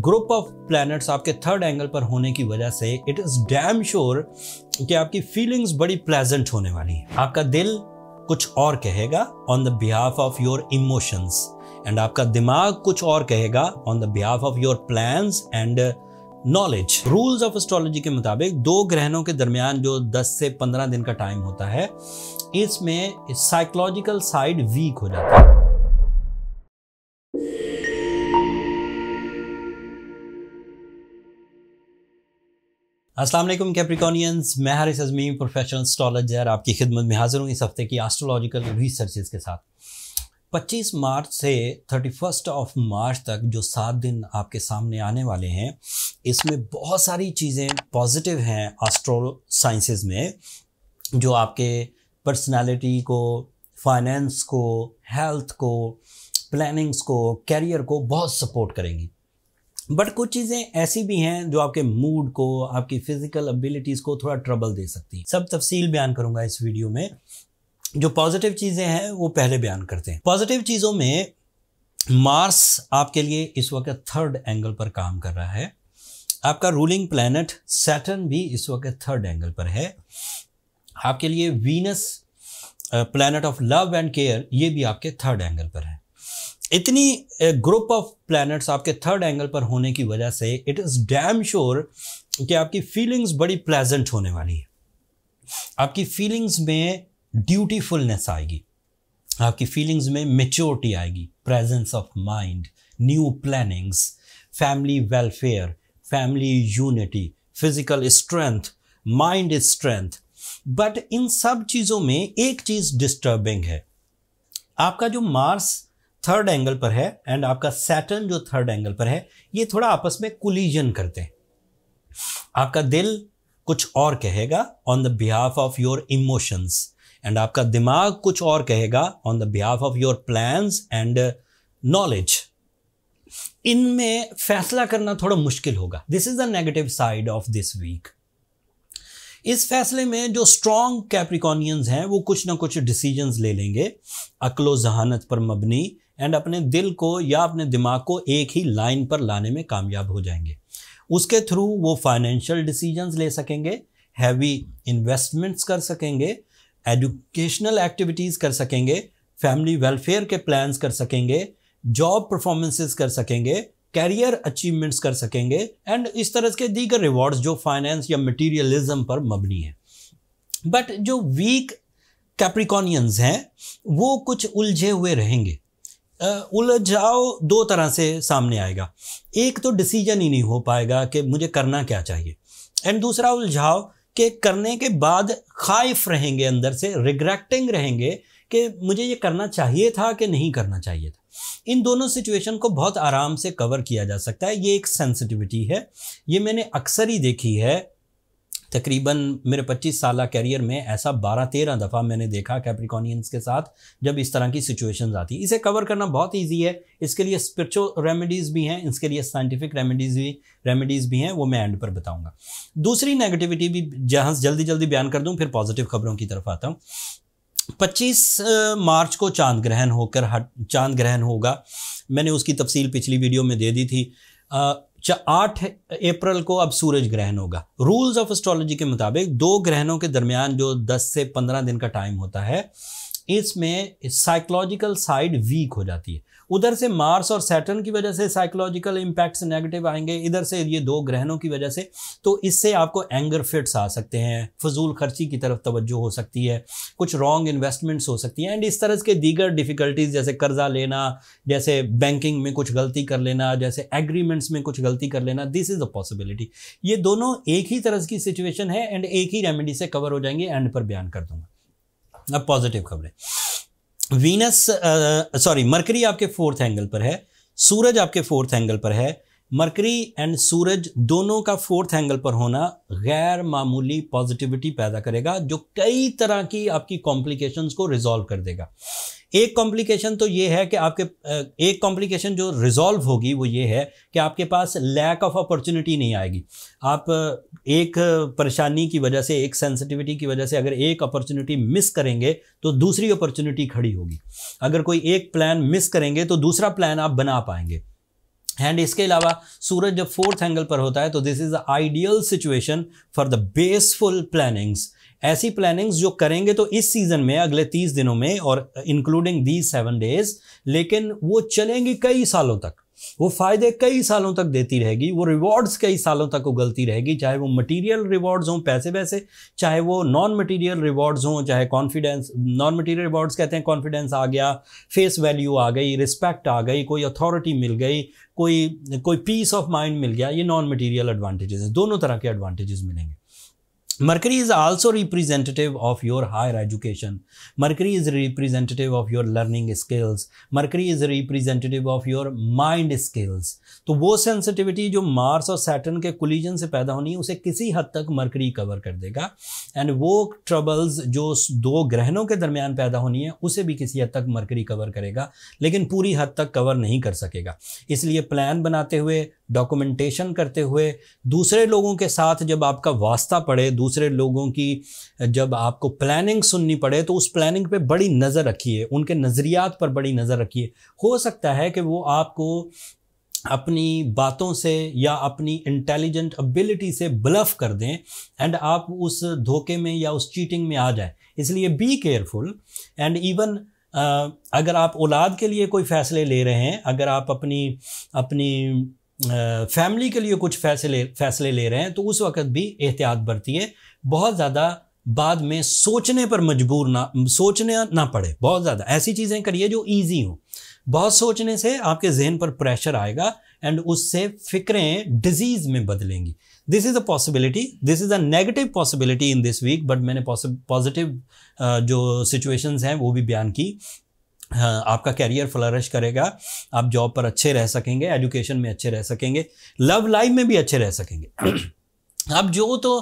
Group of planets आपके third angle पर होने की वजह से इट इज डैम श्योर कि आपकी फीलिंग्स बड़ी प्लेजेंट होने वाली है। आपका दिल कुछ और कहेगा on the behalf of your emotions and आपका दिमाग कुछ और कहेगा on the behalf of your plans and knowledge. Rules of astrology के मुताबिक दो ग्रहणों के दरमियान जो 10 से 15 दिन का टाइम होता है, इसमें साइकोलॉजिकल साइड वीक हो जाता है। अस्सलाम वालेकुम कैप्रिकॉनियंस, मैं हारिस अज़मी प्रोफेशनल एस्ट्रोलॉजर आपकी खिदमत में हाजिर हूँ इस हफ्ते की एस्ट्रोलॉजिकल रिसर्चेस के साथ। 25 मार्च से 31 ऑफ मार्च तक जो 7 दिन आपके सामने आने वाले हैं, इसमें बहुत सारी चीज़ें पॉजिटिव हैं एस्ट्रो साइंसेस में, जो आपके पर्सनालिटी को, फाइनेंस को, हेल्थ को, प्लानिंग्स को, कैरियर को बहुत सपोर्ट करेंगी। बट कुछ चीज़ें ऐसी भी हैं जो आपके मूड को, आपकी फिजिकल एबिलिटीज़ को थोड़ा ट्रबल दे सकती हैं। सब तफसील बयान करूंगा इस वीडियो में। जो पॉजिटिव चीज़ें हैं वो पहले बयान करते हैं। पॉजिटिव चीज़ों में मार्स आपके लिए इस वक्त थर्ड एंगल पर काम कर रहा है। आपका रूलिंग प्लैनेट सैटर्न भी इस वक्त थर्ड एंगल पर है। आपके लिए Venus planet of love and care, ये भी आपके थर्ड एंगल पर है। इतनी ग्रुप ऑफ प्लैनेट्स आपके थर्ड एंगल पर होने की वजह से इट इज़ डैम श्योर कि आपकी फीलिंग्स बड़ी प्लेजेंट होने वाली है। आपकी फीलिंग्स में ड्यूटीफुलनेस आएगी, आपकी फीलिंग्स में मेच्योरिटी आएगी, presence of mind, new plannings, family welfare, family unity, physical strength, mind strength. But in सब चीज़ों में एक चीज़ डिस्टर्बिंग है। आपका जो मार्स थर्ड एंगल पर है एंड आपका सैटर्न जो थर्ड एंगल पर है, ये थोड़ा आपस में कोलिजन करते हैं। आपका दिल कुछ और कहेगा on the behalf of your emotions and आपका दिमाग कुछ और कहेगा on the behalf of your plans and knowledge. इनमें फैसला करना थोड़ा मुश्किल होगा। This is the negative side of this week. इस फैसले में जो स्ट्रॉन्ग कैप्रिकॉनियंस हैं वो कुछ ना कुछ डिसीजंस ले लेंगे अक्लो जहानत पर मबनी, एंड अपने दिल को या अपने दिमाग को एक ही लाइन पर लाने में कामयाब हो जाएंगे। उसके थ्रू वो फाइनेंशियल डिसीजंस ले सकेंगे, हैवी इन्वेस्टमेंट्स कर सकेंगे, एजुकेशनल एक्टिविटीज़ कर सकेंगे, फैमिली वेलफेयर के प्लान्स कर सकेंगे, जॉब परफॉर्मेंसेस कर सकेंगे, कैरियर अचीवमेंट्स कर सकेंगे, एंड इस तरह के दीगर रिवॉर्ड्स जो फाइनेंस या मटीरियलिज्म पर मबनी है। बट जो वीक कैप्रिकॉनियंस हैं वो कुछ उलझे हुए रहेंगे। उलझाव दो तरह से सामने आएगा। एक तो डिसीजन ही नहीं हो पाएगा कि मुझे करना क्या चाहिए, एंड दूसरा उलझाव कि करने के बाद खाइफ रहेंगे, अंदर से रिग्रेटिंग रहेंगे कि मुझे ये करना चाहिए था कि नहीं करना चाहिए था। इन दोनों सिचुएशन को बहुत आराम से कवर किया जा सकता है। ये एक सेंसिटिविटी है, ये मैंने अक्सर ही देखी है। तकरीबन मेरे 25 साल कैरियर में ऐसा 12-13 दफ़ा मैंने देखा कैप्रिकॉनियंस के साथ जब इस तरह की सिचुएशंस आती। इसे कवर करना बहुत इजी है। इसके लिए स्पिरिचुअल रेमेडीज़ भी हैं, इसके लिए साइंटिफिक रेमेडीज़ भी हैं, वो मैं एंड पर बताऊंगा। दूसरी नेगेटिविटी भी जहाँ जल्दी बयान कर दूँ, फिर पॉजिटिव खबरों की तरफ आता हूँ। 25 मार्च को चांद ग्रहण होगा। मैंने उसकी तफसील पिछली वीडियो में दे दी थी। 8 अप्रैल को अब सूरज ग्रहण होगा। रूल्स ऑफ एस्ट्रोलॉजी के मुताबिक दो ग्रहणों के दरमियान जो 10 से 15 दिन का टाइम होता है, इसमें साइकोलॉजिकल साइड वीक हो जाती है। उधर से मार्स और सैटर्न की वजह से साइकोलॉजिकल इम्पैक्ट्स नेगेटिव आएंगे, इधर से ये दो ग्रहणों की वजह से, तो इससे आपको एंगर फिट्स आ सकते हैं, फजूल खर्ची की तरफ तवज्जो हो सकती है, कुछ रॉन्ग इन्वेस्टमेंट्स हो सकती हैं, एंड इस तरह के दीगर डिफ़िकल्टीज़ जैसे कर्जा लेना, जैसे बैंकिंग में कुछ गलती कर लेना, जैसे एग्रीमेंट्स में कुछ गलती कर लेना, दिस इज़ अ पॉसिबिलिटी। ये दोनों एक ही तरह की सिचुएशन है एंड एक ही रेमेडी से कवर हो जाएंगे, एंड पर बयान कर दूंगा। अब पॉजिटिव खबरें। मरकरी आपके फोर्थ एंगल पर है, सूरज आपके फोर्थ एंगल पर है। मरकरी एंड सूरज दोनों का फोर्थ एंगल पर होना गैर मामूली पॉजिटिविटी पैदा करेगा, जो कई तरह की आपकी कॉम्प्लिकेशंस को रिजॉल्व कर देगा। एक कॉम्प्लिकेशन तो ये है कि एक कॉम्प्लिकेशन जो रिजॉल्व होगी वो ये है कि आपके पास लैक ऑफ अपॉर्चुनिटी नहीं आएगी। आप एक परेशानी की वजह से, एक सेंसिटिविटी की वजह से अगर एक अपॉर्चुनिटी मिस करेंगे तो दूसरी अपॉर्चुनिटी खड़ी होगी। अगर कोई एक प्लान मिस करेंगे तो दूसरा प्लान आप बना पाएंगे। एंड इसके अलावा सूरज जब 4th एंगल पर होता है तो this is the ideal situation for the bashful plannings. ऐसी प्लानिंग्स जो करेंगे तो इस सीजन में अगले 30 दिनों में और इंक्लूडिंग दीज 7 डेज, लेकिन वो चलेंगी कई सालों तक, वो फायदे कई सालों तक देती रहेगी, वो रिवॉर्ड्स कई सालों तक उगलती रहेगी, चाहे वो मटेरियल रिवॉर्ड्स हों पैसे वैसे, चाहे वो नॉन मटेरियल रिवॉर्ड्स हों, चाहे कॉन्फिडेंस, नॉन मटेरियल रिवॉर्ड्स कहते हैं कॉन्फिडेंस आ गया, फेस वैल्यू आ गई, रिस्पेक्ट आ गई, कोई अथॉरिटी मिल गई, कोई पीस ऑफ माइंड मिल गया, ये नॉन मटेरियल एडवांटेजेस हैं। दोनों तरह के एडवांटेजेस मिलेंगे। Mercury is also representative of your higher education. Mercury is representative of your learning skills. Mercury is representative of your mind skills. तो वो सेंसिटिविटी जो मार्स और सैटर्न के कोलिजन से पैदा होनी है उसे किसी हद तक मरकरी कवर कर देगा, एंड वो ट्रबल्स जो 2 ग्रहणों के दरमियान पैदा होनी है उसे भी किसी हद तक मरकरी कवर करेगा, लेकिन पूरी हद तक कवर नहीं कर सकेगा। इसलिए प्लान बनाते हुए, डॉक्यूमेंटेशन करते हुए, दूसरे लोगों के साथ जब आपका वास्ता पड़े, दूसरे लोगों की जब आपको प्लानिंग सुननी पड़े तो उस प्लानिंग पे बड़ी नज़र रखिए, उनके नज़रियात पर बड़ी नज़र रखिए। हो सकता है कि वो आपको अपनी बातों से या अपनी इंटेलिजेंट एबिलिटी से ब्लफ कर दें एंड आप उस धोखे में या उस चीटिंग में आ जाए। इसलिए बी केयरफुल। एंड इवन अगर आप औलाद के लिए कोई फ़ैसले ले रहे हैं, अगर आप अपनी फैमिली के लिए कुछ फैसले ले रहे हैं तो उस वक्त भी एहतियात बरतिए, बहुत ज़्यादा बाद में सोचने पर मजबूर सोचने ना पड़े। बहुत ज़्यादा ऐसी चीज़ें करिए जो इजी हो। बहुत सोचने से आपके जहन पर प्रेशर आएगा एंड उससे फिक्रें डिजीज़ में बदलेंगी। This is a possibility, this is a negative possibility in this week, but मैंने पॉजिटिव जो सिचुएशंस हैं वो भी बयान की। आपका कैरियर फ्लरिश करेगा, आप जॉब पर अच्छे रह सकेंगे, एजुकेशन में अच्छे रह सकेंगे, लव लाइफ में भी अच्छे रह सकेंगे। अब जो तो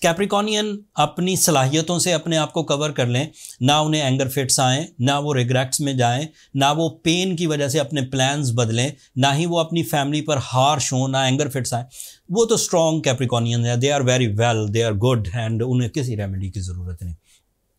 कैप्रिकॉनियन अपनी सलाहियतों से अपने आप को कवर कर लें, ना उन्हें एंगर फिट्स आएँ, ना वो रिग्रेट्स में जाएं, ना वो पेन की वजह से अपने प्लान्स बदलें, ना ही वो अपनी फैमिली पर हार्श हों, ना एंगर फिट्स आएँ, वो तो स्ट्रॉन्ग कैप्रिकॉनियन है, they are very well, they are good and उन्हें किसी रेमेडी की ज़रूरत नहीं।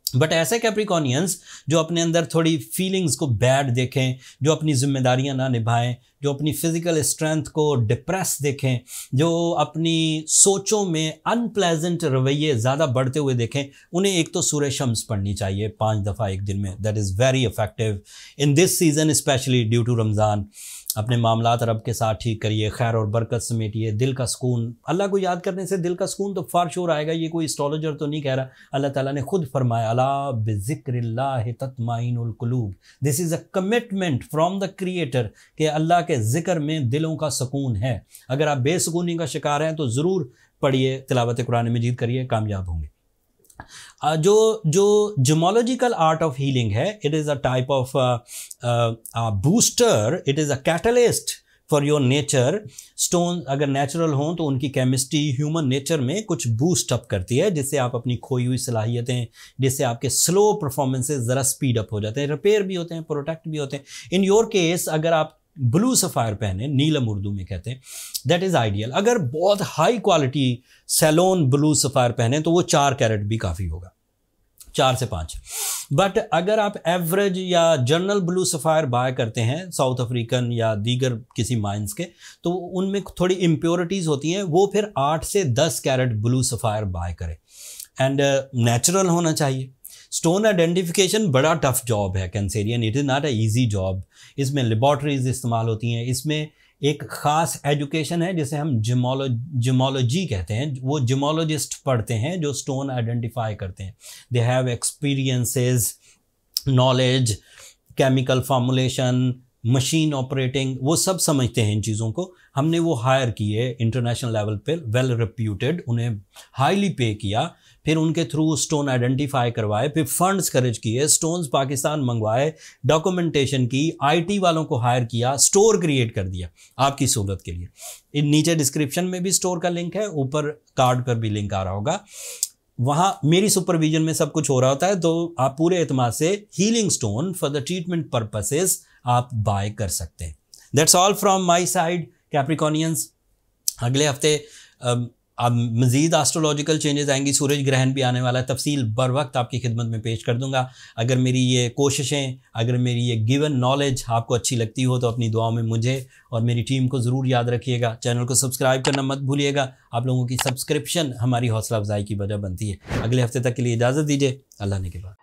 बट ऐसे कैप्रिकॉनियंस जो अपने अंदर थोड़ी फीलिंग्स को बैड देखें, जो अपनी जिम्मेदारियां ना निभाएं, जो अपनी फिजिकल स्ट्रेंथ को डिप्रेस देखें, जो अपनी सोचों में अनप्लेजेंट रवैये ज़्यादा बढ़ते हुए देखें, उन्हें एक तो सूरह शम्स पढ़नी चाहिए 5 दफ़ा एक दिन में। That is very effective in this season, specially due to Ramzan. अपने मामलात रब के साथ ठीक करिए, खैर और बरकत समेटिए, दिल का सुकून, अल्लाह को याद करने से दिल का सुकून तो फर्श हो आएगा। ये कोई एस्ट्रोलॉजर तो नहीं कह रहा, अल्लाह ताला ने खुद फरमाया, अला बिज़िक्रिल्लाहि तत्माइनुल कुलूब। This is a commitment from the creator कि अल्लाह के ज़िक्र में दिलों का सुकून है। अगर आप बेसुकूनी का शिकार हैं तो ज़रूर पढ़िए, तिलावत कुरान मजीद करिए, कामयाब होंगे। जो जिमोलॉजिकल आर्ट ऑफ हीलिंग है, it is a type of booster, it is a catalyst for your nature. Stone अगर नेचुरल हों तो उनकी केमिस्ट्री ह्यूमन नेचर में कुछ बूस्ट अप करती है, जिससे आप अपनी खोई हुई सलाहियतें, जिससे आपके स्लो परफॉर्मेंसेस ज़रा स्पीड अप हो जाते हैं, रिपेयर भी होते हैं, प्रोटेक्ट भी होते हैं। इन योर केस अगर आप ब्लू सफ़ायर पहने, नीलम उर्दू में कहते हैं, दैट इज़ आइडियल। अगर बहुत high quality salon blue sapphire पहने तो वो 4 कैरेट भी काफ़ी होगा, 4 से 5। बट अगर आप एवरेज या जर्नल ब्लू सफ़ायर बाय करते हैं साउथ अफ्रीकन या दीगर किसी माइंस के, तो उनमें थोड़ी इम्प्योरिटीज़ होती हैं, वो फिर 8 से 10 कैरेट ब्लू सफ़ायर बाय करें। एंड नेचुरल होना चाहिए। स्टोन आइडेंटिफिकेशन बड़ा टफ जॉब है Cancerian, it is not a easy job. इसमें लेबॉर्ट्रीज इस्तेमाल होती हैं, इसमें एक ख़ास एजुकेशन है जिसे हम जिमोलॉजी कहते हैं। वो जिमोलॉजिस्ट पढ़ते हैं जो स्टोन आइडेंटिफाई करते हैं। They have experiences, knowledge, chemical formulation, machine operating, वो सब समझते हैं इन चीज़ों को। हमने वो हायर किए इंटरनेशनल लेवल पे, वेल रिप्यूटेड, उन्हें हाईली पे किया, फिर उनके थ्रू स्टोन आइडेंटिफाई करवाए, फिर फंड्स खर्च किए, स्टोन्स पाकिस्तान मंगवाए, डॉक्यूमेंटेशन की, आईटी वालों को हायर किया, स्टोर क्रिएट कर दिया आपकी सहूलत के लिए। इन नीचे डिस्क्रिप्शन में भी स्टोर का लिंक है, ऊपर कार्ड पर भी लिंक आ रहा होगा। वहाँ मेरी सुपरविजन में सब कुछ हो रहा होता है, तो आप पूरे एतमाद से healing stone for the treatment purposes आप बाय कर सकते हैं। That's all from my side Capricornians. अगले हफ्ते अब मज़ीद एस्ट्रोलॉजिकल चेंजेस आएंगी, सूरज ग्रहण भी आने वाला है, तफसील बर वक्त आपकी खिदमत में पेश कर दूंगा। अगर मेरी ये कोशिशें, अगर मेरी ये गिवन नॉलेज आपको अच्छी लगती हो तो अपनी दुआओं में मुझे और मेरी टीम को ज़रूर याद रखिएगा। चैनल को सब्सक्राइब करना मत भूलिएगा, आप लोगों की सब्सक्रिप्शन हमारी हौसला अफजाई की वजह बनती है। अगले हफ्ते तक के लिए इजाज़त दीजिए, अल्लाह ने के बाद।